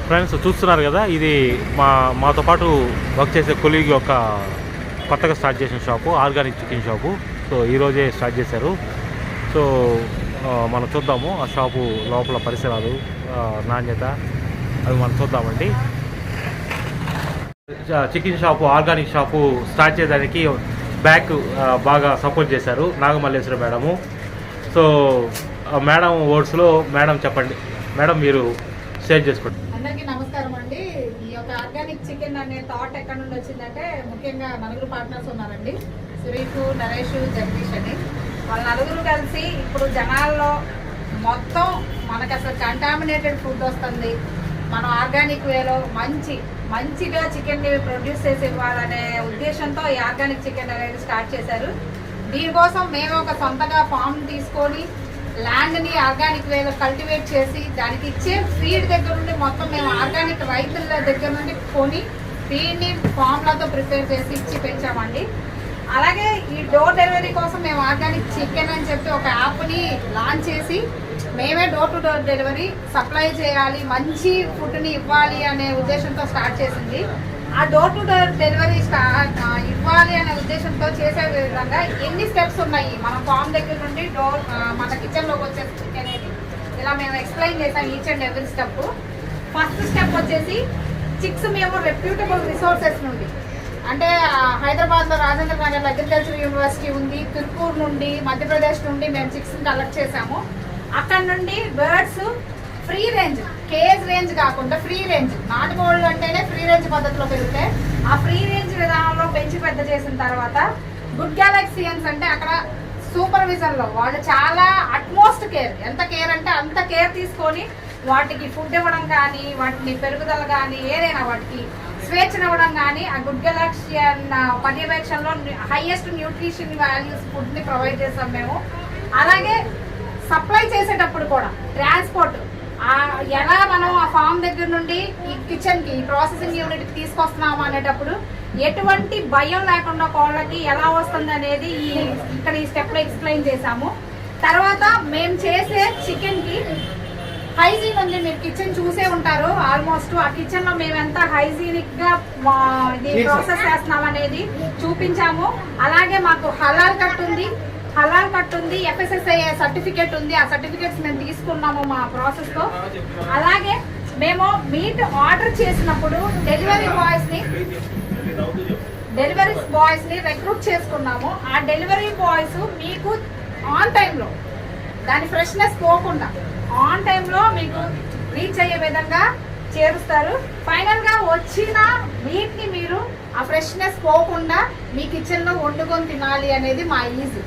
Friends చూస్తున్నారు కదా, ఇది మాతో పాటు వర్క్ చేసే కొలీగ్ యొక్క కొత్తగా స్టార్ట్ చేసిన shop, organic chicken shop. So ఈరోజే స్టార్ట్ చేశారు. సో మనం చూద్దాము ఆ షాపు లోపల పరిసరాలు, నాణ్యత అవి మనం చూద్దామండి. Chicken shop, organic shop start చేయడానికి బ్యాక్ బాగా సపోర్ట్ చేశారు నాగమల్లేశ్వర మేడము. సో మేడం వర్డ్స్లో మేడం చెప్పండి. మేడం మీరు షేర్ చేసుకోండి. అందరికీ నమస్కారం అండి. ఈ యొక్క ఆర్గానిక్ చికెన్ అనే థాట్ ఎక్కడ నుండి వచ్చిందంటే, ముఖ్యంగా నలుగురు పార్ట్నర్స్ ఉన్నారండి, సురేష్, నరేష్, జగదీష్ అని. వాళ్ళ నలుగురు కలిసి ఇప్పుడు జనాల్లో మొత్తం మనకు అసలు కంటామినేటెడ్ ఫుడ్ వస్తుంది, మనం ఆర్గానిక్ వేలో మంచిగా చికెన్ని ప్రొడ్యూస్ చేసి ఇవ్వాలనే ఉద్దేశంతో ఈ ఆర్గానిక్ చికెన్ అనేది స్టార్ట్ చేశారు. దీనికోసం మేము ఒక సొంతగా ఫామ్ తీసుకొని ల్యాండ్ని ఆర్గానిక్ వేలో కల్టివేట్ చేసి దానికి ఇచ్చే ఫీడ్ దగ్గర నుండి మొత్తం మేము ఆర్గానిక్ రైతుల దగ్గర నుండి కొని ఫీడ్ని ఫామ్లతో ప్రిపేర్ చేసి ఇచ్చి పెంచామండి. అలాగే ఈ డోర్ డెలివరీ కోసం మేము ఆర్గానిక్ చికెన్ అని చెప్పి ఒక యాప్ని లాంచ్ చేసి మేమే door to door delivery supply చేయాలి, మంచి ఫుడ్ని ఇవ్వాలి అనే ఉద్దేశంతో స్టార్ట్ చేసింది. ఆ డోర్ టు డోర్ డెలివరీ ఇవ్వాలి అనే ఉద్దేశంతో చేసే విధంగా ఎన్ని స్టెప్స్ ఉన్నాయి, మన ఫామ్ దగ్గర నుండి డోర్ మన కిచెన్లోకి వచ్చే చికెన్ అనేది ఇలా మేము ఎక్స్ప్లెయిన్ చేసాం each and every step. First step వచ్చేసి చిక్స్ మేము రెప్యూటబుల్ రిసోర్సెస్ నుండి, అంటే హైదరాబాద్లో రాజేంద్ర నగర్ అగ్రికల్చర్ యూనివర్సిటీ ఉంది, తిరుపూర్ నుండి, మధ్యప్రదేశ్ నుండి మేము చిక్స్ని కలెక్ట్ చేసాము. అక్కడ నుండి birds free range, cage range కాకుండా ఫ్రీ రేంజ్, నాటుకోళ్ళు అంటేనే ఫ్రీ రేంజ్ పద్ధతిలో పెరిగితే ఆ ఫ్రీ రేంజ్ విధానంలో పెంచి పెద్ద చేసిన తర్వాత గుడ్ గ్యాలక్సియన్స్ అంటే అక్కడ సూపర్విజన్లో వాళ్ళు చాలా అట్మోస్ట్ కేర్, ఎంత కేర్ అంటే అంత కేర్ తీసుకొని వాటికి ఫుడ్ ఇవ్వడం కానీ, వాటిని పెరుగుదల కానీ, ఏదైనా వాటికి స్వేచ్ఛనివ్వడం కానీ ఆ గుడ్ గ్యాలక్సియన్ పర్యవేక్షణలో హైయెస్ట్ న్యూట్రిషన్ వాల్యూస్ ఫుడ్ని ప్రొవైడ్ చేస్తాం మేము. అలాగే సప్లై చేసేటప్పుడు కూడా ట్రాన్స్పోర్ట్ ఎలా మనం ఆ ఫామ్ దగ్గర నుండి ఈ కిచెన్కి, ఈ ప్రాసెసింగ్ యూనిట్కి తీసుకొస్తున్నాము అనేటప్పుడు ఎటువంటి భయం లేకుండా కోళ్ళకి ఎలా వస్తుంది అనేది ఇక్కడ ఈ స్టెప్లో ఎక్స్ప్లెయిన్ చేశాము. తర్వాత మేము చేసే చికెన్కి హైజీన్ ఉంది, మీరు కిచెన్ చూసే ఉంటారు ఆల్మోస్ట్. ఆ కిచెన్ లో మేము ఎంత హైజీనిక్ గా ఇది ప్రాసెస్ చేస్తున్నాం అనేది చూపించాము. అలాగే మాకు హలాల్ కట్ ఉంది, FSSAI సర్టిఫికేట్ ఉంది. ఆ సర్టిఫికేట్స్ మేము తీసుకున్నాము మా ప్రాసెస్ తో. అలాగే మేము మీట్ ఆర్డర్ చేసినప్పుడు డెలివరీ బాయ్స్ ని రిక్రూట్ చేసుకున్నాము. ఆ డెలివరీ బాయ్స్ మీకు ఆన్ టైంలో దాని ఫ్రెష్నెస్ పోకుండా ఆన్ టైంలో మీకు రీచ్ అయ్యే విధంగా చేరుస్తారు. ఫైనల్గా వచ్చిన మీట్ని మీరు ఆ ఫ్రెష్నెస్ పోకుండా మీ కిచెన్లో వండుకొని తినాలి అనేది మా ఈజీ.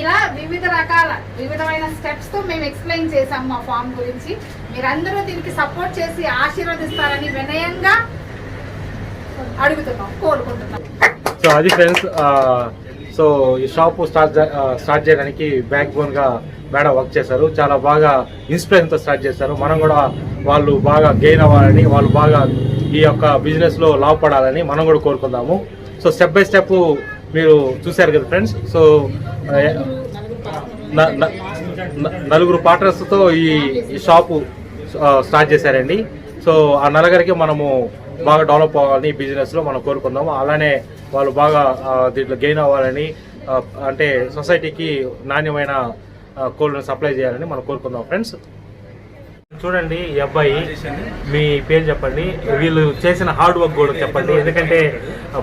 ఇలా వివిధమైన స్టెప్స్తో మేము ఎక్స్ప్లెయిన్ చేసాం మా ఫామ్ గురించి. మీరందరూ దీనికి సపోర్ట్ చేసి ఆశీర్వదిస్తారని వినయంగా కోరుకుంటున్నాం. సో అది ఫ్రెండ్స్, సో ఈ షాపు స్టార్ట్ చేయడానికి బ్యాక్ బోన్గా మేడం వర్క్ చేశారు. చాలా బాగా ఇన్స్పిరేషన్తో స్టార్ట్ చేశారు. మనం కూడా వాళ్ళు బాగా గెయిన్ అవ్వాలని, వాళ్ళు బాగా ఈ యొక్క బిజినెస్లో లాభపడాలని మనం కూడా కోరుకుందాము. సో స్టెప్ బై స్టెప్ మీరు చూశారు కదా ఫ్రెండ్స్. సో నలుగురు పార్ట్నర్స్తో ఈ షాపు స్టార్ట్ చేశారండి. సో ఆ నలుగురికి మనము బాగా డెవలప్ అవ్వాలని బిజినెస్లో మనం కోరుకుందాము. అలానే వాళ్ళు బాగా దీంట్లో గెయిన్ అవ్వాలని, అంటే సొసైటీకి నాణ్యమైన కోళ్ళను సప్లై చేయాలని మనం కోరుకుందాం ఫ్రెండ్స్. చూడండి, ఈ అబ్బాయి మీ పేరు చెప్పండి, వీళ్ళు చేసిన హార్డ్ వర్క్ కూడా చెప్పండి, ఎందుకంటే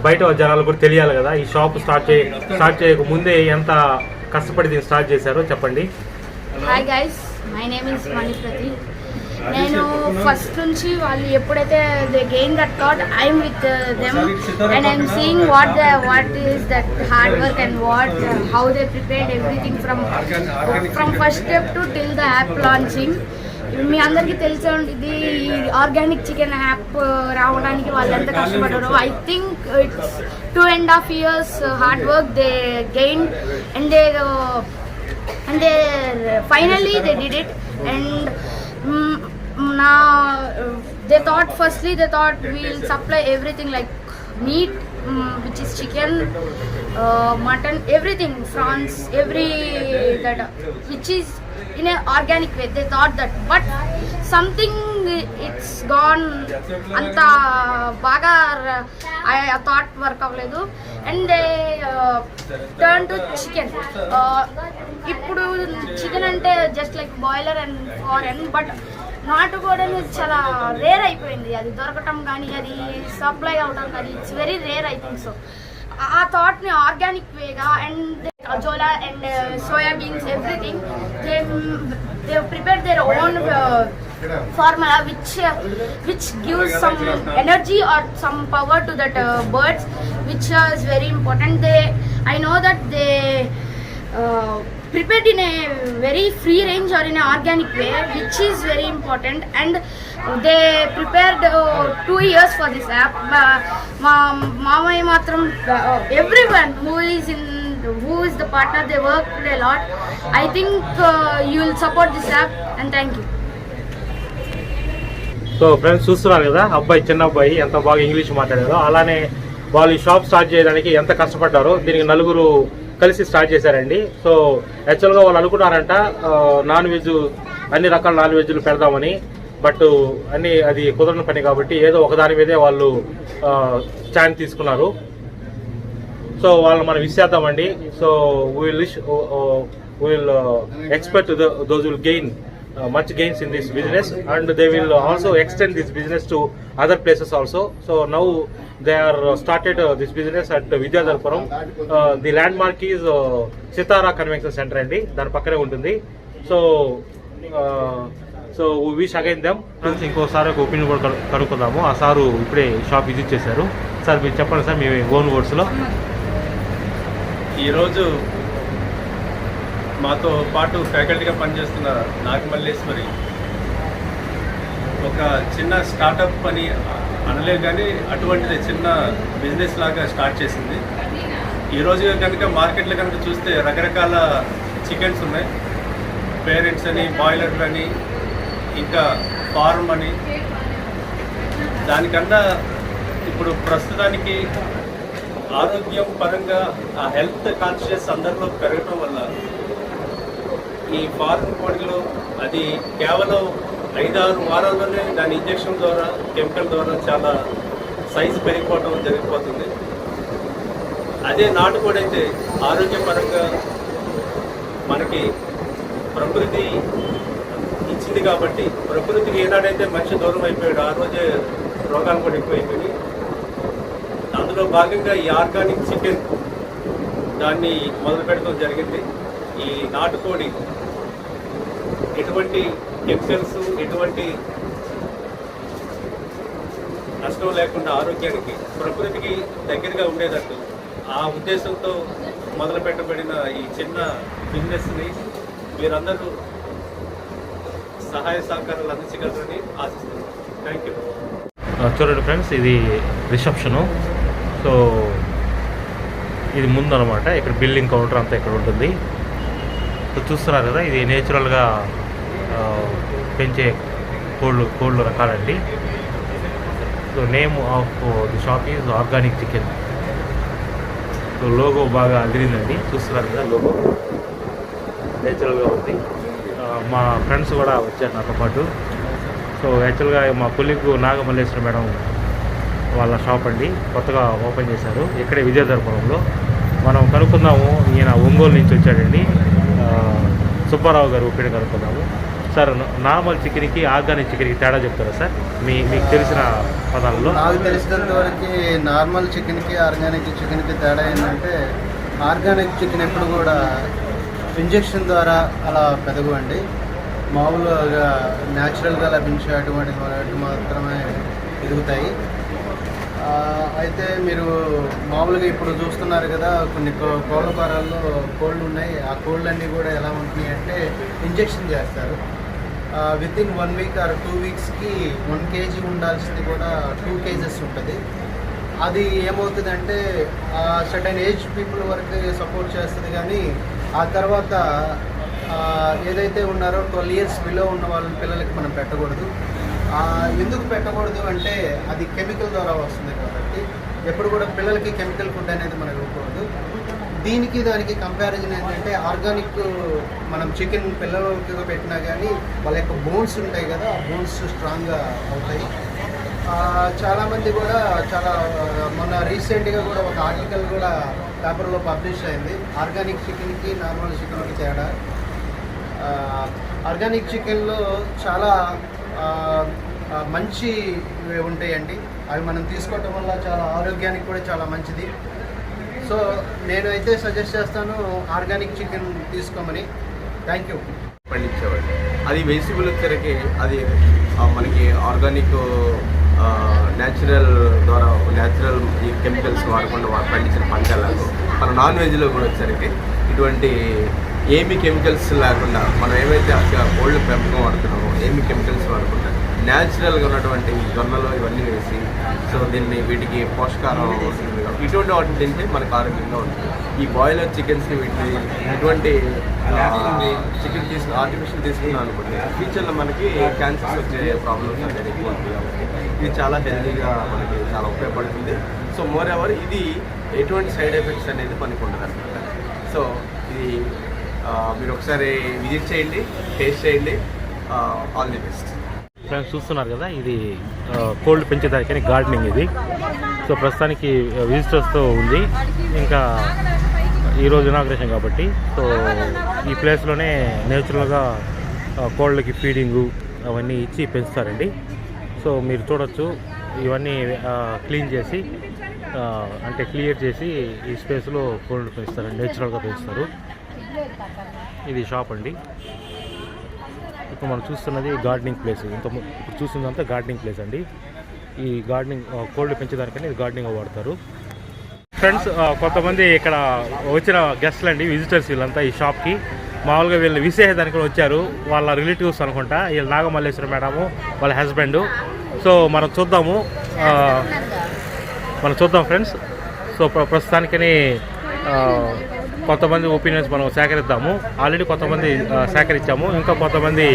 బయట జనాలు కూడా తెలియాలి కదా. ఈ షాప్ స్టార్ట్ చేయక ముందే ఎంత కష్టపడి దీన్ని స్టార్ట్ చేశారో చెప్పండి. Hi guys, my name is Maniprathi. నేను ఫస్ట్ నుంచి వాళ్ళు ఎప్పుడైతే they gain that thought, I'm with them and I'm seeing what is that hard work and how they prepared everything from first step to till the app launching. మీ అందరికీ తెలిసే ఉంటుంది ఈ organic chicken app రావడానికి వాళ్ళు ఎంత కష్టపడ్డారో. I think it's 2.5 years hard work they gain and they finally they did it. And now they thought we'll supply everything like meat, which is chicken, mutton, everything, prawns, which is in an organic way. They thought that, but something it's gone anta baga I thought work avaledu, and they turned to chicken. Ippudu chicken ante just like boiler and foreign, but నాటుకోవడం చాలా rare అయిపోయింది. అది దొరకటం కానీ అది supply అవడం కానీ it's very rare. I think so ఆ థాట్ని ఆర్గానిక్ వేగా and azolla and soybeans everything they prepared their own formula which gives some energy or some power to that birds, which is very important. I know that they prepared in a very free range or in an organic way, which is very important, and they prepared 2 years for this app. Mama matram everyone who is the partner, they worked a lot. I think you will support this app, and thank you. So friends చూస్తున్నారు కదా, అబ్బాయి చిన్న అబ్బాయి ఎంత బాగా English మాట్లాడారో, అలానే వాళ్ళు ఈ షాప్ స్టార్ట్ చేయడానికి ఎంత కష్టపడ్డారో దీనికి నలుగురు కలిసి స్టార్ట్ చేశారండి. సో యాక్చువల్గా వాళ్ళు అనుకున్నారంట నాన్ వెజ్ అన్ని రకాల నాన్ వెజ్లు పెడదామని, బట్ అది కుదరని పని కాబట్టి ఏదో ఒకదాని మీదే వాళ్ళు స్టాండ్ తీసుకున్నారు. సో వాళ్ళు మనం ఇచ్చేద్దామండి. So will expect those will gain much gains in this business, and they will also extend this business to other places also. So now they are started this business at Vidyadharapuram. The landmark is Sitara Convention Center andi, dani pakkane untundi. So we wish again them. Friends, ఇంకోసారి ఒక opinion కూడా కనుక్కుందాము. ఆ sir ఇప్పుడే shop visit చేశారు. Sir మీరు చెప్పండి sir, మీ own వర్డ్స్లో. ఈరోజు మాతో పాటు ఫ్యాకల్టీగా పనిచేస్తున్న నాగమల్లేశ్వరి ఒక చిన్న స్టార్టప్ అని అనలేదు, కానీ అటువంటిది చిన్న బిజినెస్ లాగా స్టార్ట్ చేసింది. ఈరోజు కనుక మార్కెట్లో కనుక చూస్తే రకరకాల చికెన్స్ ఉన్నాయి. పేరెంట్స్ అని, బాయిలర్ అని, ఇంకా ఫార్మ్ అని. దానికన్నా ఇప్పుడు ప్రస్తుతానికి ఆరోగ్యం పరంగా ఆ హెల్త్ కాన్షియస్ అందరిలో పెరగడం వల్ల ఈ ఫారెన్ కోడిలో అది కేవలం 5-6 వారాల్లోనే దాని ఇంజెక్షన్ ద్వారా, కెమికల్ ద్వారా చాలా సైజు పెరిగిపోవడం జరిగిపోతుంది. అదే నాటుకోడి అయితే ఆరోగ్యపరంగా మనకి ప్రకృతి ఇచ్చింది కాబట్టి, ప్రకృతికి ఏనాడైతే మనిషి దూరం అయిపోయాడు ఆ రోజే రోగాలు కూడా ఎక్కువైపోయి, అందులో భాగంగా ఈ ఆర్గానిక్ చికెన్ దాన్ని మొదలు పెట్టడం జరిగింది. ఈ నాటుకోడి ఎటువంటి కెమికల్స్, ఎటువంటి నష్టం లేకుండా ఆరోగ్యానికి, ప్రకృతికి దగ్గరగా ఉండేటట్టు ఆ ఉద్దేశంతో మొదలు పెట్టబడిన ఈ చిన్న బిజినెస్ని మీరందరూ సహాయ సహకారాలు అందించగలరని ఆశిస్తున్నాను. Thank you. చూడండి ఫ్రెండ్స్, ఇది రిసెప్షను. సో ఇది ముందు అనమాట, ఇక్కడ బిల్డింగ్ కౌంటర్ అంతా ఇక్కడ ఉంటుంది. సో చూస్తున్నారు కదా, ఇది నేచురల్గా పెంచే కోళ్ళు రకాలండి. So name of the shop is organic chicken. So logo బాగా అదిరిందండి, చూస్తున్నారు కదా, లోగో నేచురల్గా ఉంది. మా ఫ్రెండ్స్ కూడా వచ్చారు నాతో పాటు. సో యాక్చువల్గా మా కొలీగ్ నాగమల్లేశ్వరి మేడం వాళ్ళ షాప్ అండి, కొత్తగా ఓపెన్ చేశారు ఇక్కడే విజయధరపురంలో. మనం కనుక్కుందాము, ఈయన ఒంగోలు నుంచి వచ్చాడండి, సుబ్బారావు గారు ఒపీనియన్ కనుక్కుందాము. సార్, నార్మల్ చికెన్కి ఆర్గానిక్ చికెన్కి తేడా చెప్తారా సార్, మీకు తెలిసిన పదాలలో? నాకు తెలిసినంత వరకు నార్మల్ చికెన్కి ఆర్గానిక్ చికెన్కి తేడా ఏంటంటే, ఆర్గానిక్ చికెన్ ఎప్పుడు కూడా ఇంజెక్షన్ ద్వారా అలా పెదగండి, మామూలుగా న్యాచురల్గా లభించే అటువంటి మాత్రమే ఎదుగుతాయి. అయితే మీరు మామూలుగా ఇప్పుడు చూస్తున్నారు కదా, కొన్ని కోళ్ళ ఫారాల్లో కోళ్ళు ఉన్నాయి. ఆ కోళ్ళన్నీ కూడా ఎలా ఉంటున్నాయి అంటే ఇంజెక్షన్ చేస్తారు. వితిన్ 1 వీక్ ఆర్ 2 వీక్స్కి 1 kg ఉండాల్సింది కూడా 2 kgs ఉంటుంది. అది ఏమవుతుందంటే సర్టెన్ ఏజ్ పీపుల్ వరకు సపోర్ట్ చేస్తుంది, కానీ ఆ తర్వాత ఏదైతే ఉన్నారో 12 years బిలో ఉన్న వాళ్ళ పిల్లలకి మనం పెట్టకూడదు. ఎందుకు పెట్టకూడదు అంటే అది కెమికల్ ద్వారా వస్తుంది కాబట్టి ఎప్పుడు కూడా పిల్లలకి కెమికల్ ఫుడ్ అనేది మనం ఇవ్వకూడదు. దీనికి దానికి కంపారిజన్ ఏంటంటే ఆర్గానిక్ మనం చికెన్ పిల్లలకి పెట్టినా కానీ వాళ్ళ యొక్క బోన్స్ ఉంటాయి కదా, ఆ బోన్స్ స్ట్రాంగ్గా అవుతాయి. చాలామంది కూడా మొన్న రీసెంట్గా కూడా ఒక ఆర్టికల్ కూడా పేపర్లో పబ్లిష్ అయింది, ఆర్గానిక్ చికెన్కి నార్మల్ చికెన్కి తేడా. ఆర్గానిక్ చికెన్లో చాలా మంచి ఉంటాయండి, అవి మనం తీసుకోవటం వల్ల చాలా ఆరోగ్యానికి కూడా చాలా మంచిది. సో నేనైతే సజెస్ట్ చేస్తాను ఆర్గానిక్ చికెన్ తీసుకోమని. Thank you. పండించేవాడు అది వెజిటబుల్ వచ్చరికి అది మనకి ఆర్గానిక్ న్యాచురల్ ద్వారా న్యాచురల్ ఈ కెమికల్స్ వాడకుండా పండించిన పంటలకు మన నాన్ వెజ్లో కూడా వచ్చరికి ఇటువంటి ఏమి కెమికల్స్ లేకుండా మనం ఏమైతే కోల్డ్ పెంపకం వాడుతున్నామో ఏమి కెమికల్స్ వాడకుండా న్యాచురల్గా ఉన్నటువంటి జొన్నలు ఇవన్నీ వేసి సో దీన్ని వీటికి పోషకాహారం ఇటువంటి వాటిని తింటే మనకు ఆరోగ్యంగా ఉంటుంది. ఈ బాయిలర్ చికెన్స్ని వీటిని ఇటువంటి చికెన్ ఆర్టిఫిషియల్ తీసుకున్నాం అనుకోండి ఫ్యూచర్లో మనకి క్యాన్సర్స్ వచ్చే ప్రాబ్లమ్స్ అనేది ఎక్కువ ఉంటుంది. కాబట్టి ఇది చాలా హెల్తీగా మనకి చాలా ఉపయోగపడుతుంది. సో మోర్ ఎవర్ ఇది ఎటువంటి సైడ్ ఎఫెక్ట్స్ అనేది మనకు ఉండదు అనమాట. సో ఇది మీరు ఒకసారి విజిట్ చేయండి, టేస్ట్ చేయండి. All the best. ఫ్రెండ్స్ చూస్తున్నారు కదా, ఇది కోల్డ్ పెంచేదానికని గార్డెనింగ్ ఇది. సో ప్రస్తుతానికి విజిటర్స్తో ఉంది, ఇంకా ఈరోజు ఇనాగ్రేషన్ కాబట్టి. సో ఈ ప్లేస్లోనే నేచురల్గా కోల్డ్కి ఫీడింగు అవన్నీ ఇచ్చి పెంచుతారండి. సో మీరు చూడొచ్చు, ఇవన్నీ క్లీన్ చేసి అంటే క్లియర్ చేసి ఈ స్పేస్లో కోల్డ్ పెంచుతారండి, నేచురల్గా పెంచుతారు. ఇది షాప్ అండి. ఇప్పుడు మనం చూస్తున్నది గార్డెనింగ్ ప్లేస్. ఇప్పుడు చూస్తున్నదంతా గార్డెనింగ్ ప్లేస్ అండి. ఈ గార్డెనింగ్ కోల్డ్ పెంచేదానికని ఇది గార్డెనింగ్ వాడతారు. ఫ్రెండ్స్ కొంతమంది ఇక్కడ వచ్చిన గెస్ట్లు అండి, విజిటర్స్ వీళ్ళంతా ఈ షాప్కి. మామూలుగా వీళ్ళని విసేసేదానికి కూడా వచ్చారు, వాళ్ళ రిలేటివ్స్ అనుకుంటా. వీళ్ళు నాగమల్లేశ్వర మేడము వాళ్ళ హస్బెండ్. సో మనం చూద్దాం ఫ్రెండ్స్. సో ప్రస్తుతానికని కొంతమంది ఒపీనియన్స్ మనం సేకరిద్దాము. ఆల్రెడీ కొంతమంది సేకరించాము, ఇంకా కొంతమంది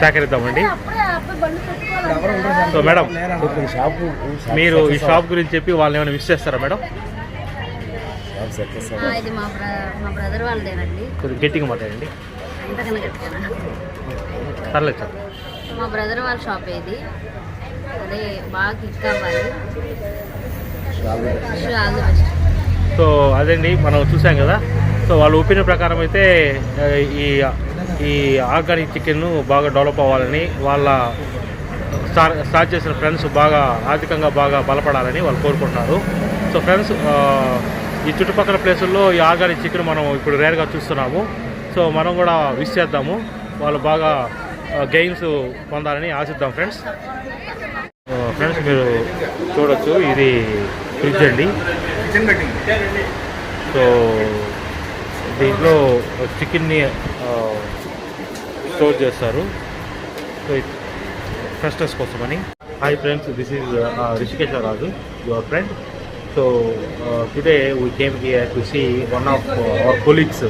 సేకరిద్దామండి. సో మేడం, మీరు ఈ షాప్ గురించి చెప్పి వాళ్ళని ఏమైనా విష్ చేస్తారా మేడం? ఇది మా బ్రదర్ వాళ్ళదేనండి. కొంచెం గట్టిగా మాట్లాడండి. పర్లేదు సార్. మా బ్రదర్ వాళ్ళ షాప్ ఇది, అదే బాగా క్లిక్ అవ్వాలి. All the best. సో అదండి మనం చూసాం కదా. సో వాళ్ళ ఒపీనియన్ ప్రకారం అయితే ఈ ఆర్గానిక్ చికెన్ బాగా డెవలప్ అవ్వాలని, వాళ్ళ స్టార్ట్ చేసిన ఫ్రెండ్స్ బాగా ఆర్థికంగా బాగా బలపడాలని వాళ్ళు కోరుకుంటున్నారు. సో ఫ్రెండ్స్, ఈ చుట్టుపక్కల ప్లేసుల్లో ఈ ఆర్గానిక్ చికెన్ మనం ఇప్పుడు రేర్గా చూస్తున్నాము. సో మనం కూడా విష్ చేద్దాము, వాళ్ళు బాగా గెయిన్స్ పొందాలని ఆశిద్దాం ఫ్రెండ్స్. మీరు చూడొచ్చు, ఇది ఫ్రిడ్జ్ అండి. సో దీంట్లో చికెన్ని స్టోర్ చేస్తారు, సో ఫ్రెష్నెస్ కోసమని. Hi friends, this is Rishikesha Raju, your friend. So today we came here to see one of our colleagues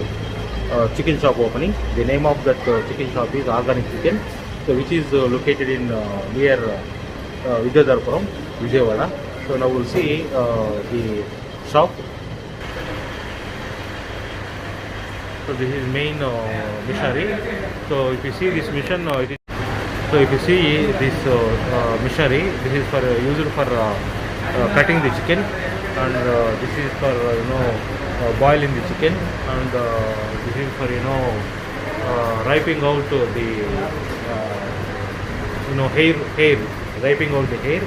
chicken shop opening. The name of that chicken shop is Organic Chicken, so which is located in near Vidyadharapuram, Vijayawada. So now we'll see the shop. So this is main machinery. So if you see this mission, machinery, this is for used for cutting the chicken, and this is for boiling the chicken, and this is for ripening out the hair, ripening out the hair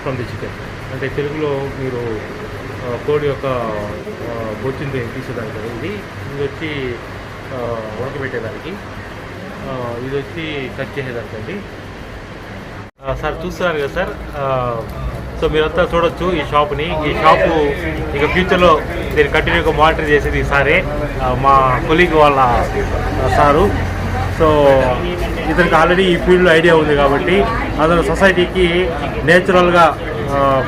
from the chicken. అంటే తెలుగులో మీరు కోడి యొక్క బొచ్చుని తీసేదానికి కదా ఇది వచ్చి ఉడకబెట్టేదానికి, ఇది వచ్చి కట్ చేసేదానికి అండి. సార్ చూస్తున్నారు కదా సార్. సో మీరంతా చూడొచ్చు ఈ షాప్ని. ఈ షాపు ఇక ఫ్యూచర్లో దీన్ని కంటిన్యూగా మానిటర్ చేసేది ఈసారి మా కొలీగ్ వాళ్ళ సారు. సో ఇతనికి ఆల్రెడీ ఈ ఫీల్డ్లో ఐడియా ఉంది కాబట్టి అతను సొసైటీకి నేచురల్గా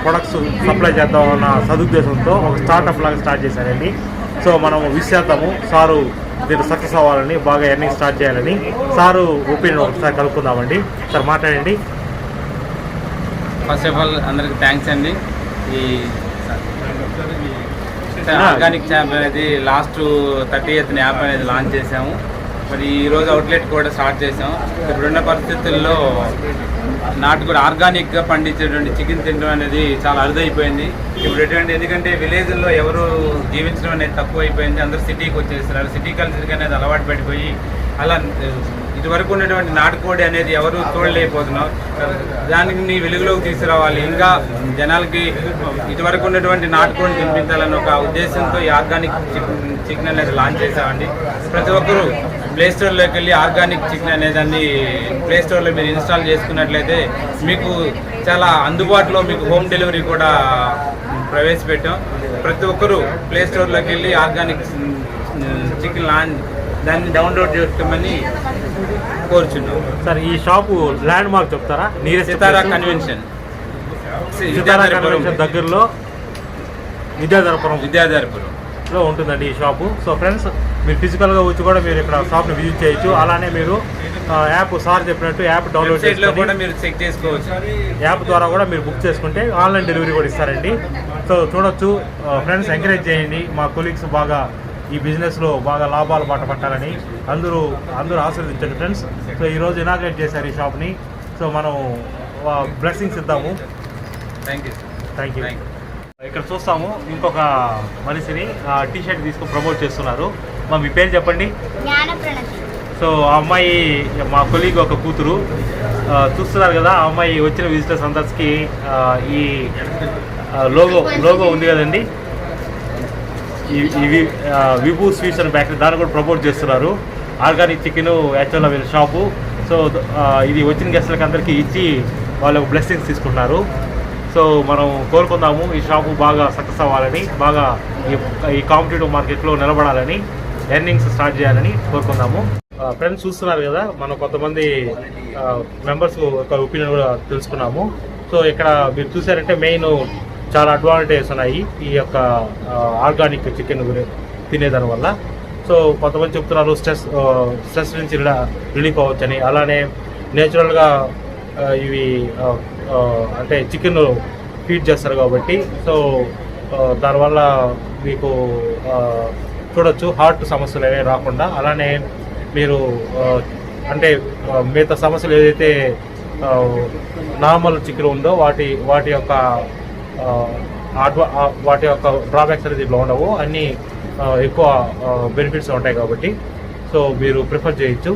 ప్రొడక్ట్స్ సప్లై చేద్దామన్న సదుద్దేశంతో ఒక స్టార్టప్ లాగా స్టార్ట్ చేశారండి. సో మనం విష్ చేద్దాము సారు దీన్ని సక్సెస్ అవ్వాలని, బాగా ఎర్నింగ్ స్టార్ట్ చేయాలని. సారు ఒపీనియన్ ఒకసారి కలుపుకుందామండి. సార్ మాట్లాడండి. ఫస్ట్ ఆఫ్ ఆల్ అందరికి థ్యాంక్స్ అండి. ఈ ఆర్గానిక్ యాప్ అనేది లాస్ట్ 30th యాప్ అనేది లాంచ్ చేసాము. మరి ఈరోజు అవుట్లెట్ కూడా స్టార్ట్ చేసాం. ఇప్పుడున్న పరిస్థితుల్లో నాటుకోడి ఆర్గానిక్గా పండించేటువంటి చికెన్ తినడం అనేది చాలా అరుదైపోయింది. ఇప్పుడు ఎందుకంటే విలేజ్లో ఎవరు జీవించడం అనేది తక్కువ అయిపోయింది. అందరూ సిటీకి వచ్చేస్తున్నారు. సిటీ కల్చర్కి అనేది అలవాటు పడిపోయి అలా ఇదివరకు ఉన్నటువంటి నాటుకోడి అనేది ఎవరు చూడలేకపోతున్నారు. దానికి వెలుగులోకి తీసుకురావాలి, ఇంకా జనాలకి ఇదివరకు ఉన్నటువంటి నాటుకోడిని తినిపించాలన్న ఒక ఉద్దేశంతో ఈ ఆర్గానిక్ చికెన్ అనేది లాంచ్ చేసామండి. ప్రతి ఒక్కరూ ప్లే స్టోర్లోకి వెళ్ళి ఆర్గానిక్ చికెన్ అనేదాన్ని ప్లే స్టోర్లో మీరు ఇన్స్టాల్ చేసుకున్నట్లయితే మీకు చాలా అందుబాటులో మీకు హోమ్ డెలివరీ కూడా ప్రవేశపెట్టాం. ప్రతి ఒక్కరూ ప్లే స్టోర్లోకి వెళ్ళి ఆర్గానిక్ చికెన్ దాన్ని డౌన్లోడ్ చేసుకోమని కోరుచున్నాం. సార్ ఈ షాపు ల్యాండ్ మార్క్ చెప్తారా? సితారా కన్వెన్షన్ దగ్గరలో విద్యాధరపురంలో ఉంటుందండి ఈ షాపు. సో ఫ్రెండ్స్, మీరు ఫిజికల్గా వచ్చి కూడా మీరు ఇక్కడ షాప్ని విజిట్ చేయొచ్చు. అలానే మీరు యాప్ సార్ చెప్పినట్టు యాప్ డౌన్లోడ్ కూడా మీరు చెక్ చేసుకోవచ్చు. యాప్ ద్వారా కూడా మీరు బుక్ చేసుకుంటే ఆన్లైన్ డెలివరీ కూడా ఇస్తారండి. సో చూడొచ్చు ఫ్రెండ్స్, ఎంకరేజ్ చేయండి. మా కొలీగ్స్ బాగా ఈ బిజినెస్లో బాగా లాభాలు బాట పట్టాలని అందరూ ఆశీర్వదించండి ఫ్రెండ్స్. సో ఈరోజు ఇనాగ్రేట్ చేశారు ఈ షాప్ని. సో మనం బ్లెస్సింగ్స్ ఇద్దాము. Thank you. ఇక్కడ చూస్తాము ఇంకొక మనిషిని టీ షర్ట్ తీసుకుని ప్రమోట్ చేస్తున్నారు. మీ పేరు చెప్పండి. సో ఆ అమ్మాయి మా కొలీగ్ ఒక కూతురు. చూస్తున్నారు కదా, ఆ అమ్మాయి వచ్చిన విజిటర్స్ అందరికి ఈ లోగో ఉంది కదండి, ఇవి విభూ స్వీట్స్ అండ్ బేకరీ, దాన్ని కూడా ప్రమోట్ చేస్తున్నారు. ఆర్గానిక్ చికెన్ యాక్చువల్గా వీళ్ళ షాపు. సో ఇది వచ్చిన గెస్ట్లకి అందరికీ ఇచ్చి వాళ్ళకు బ్లెస్సింగ్స్ తీసుకుంటున్నారు. సో మనం కోరుకుందాము ఈ షాపు బాగా సక్సెస్ అవ్వాలని, బాగా ఈ కాంపిటేటివ్ మార్కెట్లో నిలబడాలని, ఎర్నింగ్స్ స్టార్ట్ చేయాలని కోరుకుందాము. ఫ్రెండ్స్ చూస్తున్నారు కదా, మనం కొంతమంది మెంబర్స్ ఒక ఒపీనియన్ కూడా తెలుసుకున్నాము. సో ఇక్కడ మీరు చూసారంటే మెయిన్ చాలా అడ్వాంటేజెస్ ఉన్నాయి ఈ యొక్క ఆర్గానిక్ చికెన్ తినేదాని వల్ల. సో కొంతమంది చెప్తున్నారు స్ట్రెస్ నుంచి రిలీఫ్ అవ్వచ్చని. అలానే నేచురల్గా ఇవి అంటే చికెన్ ఫీడ్ చేస్తారు కాబట్టి సో దానివల్ల మీకు చూడొచ్చు హార్ట్ సమస్యలు ఏవే రాకుండా. అలానే మీరు అంటే మిగతా సమస్యలు ఏదైతే నార్మల్ చికెన్ ఉందో వాటి యొక్క డ్రాబ్యాక్స్ అనేది ఇట్లా ఉండవు, అన్నీ ఎక్కువ బెనిఫిట్స్ ఉంటాయి కాబట్టి సో మీరు ప్రిఫర్ చేయొచ్చు.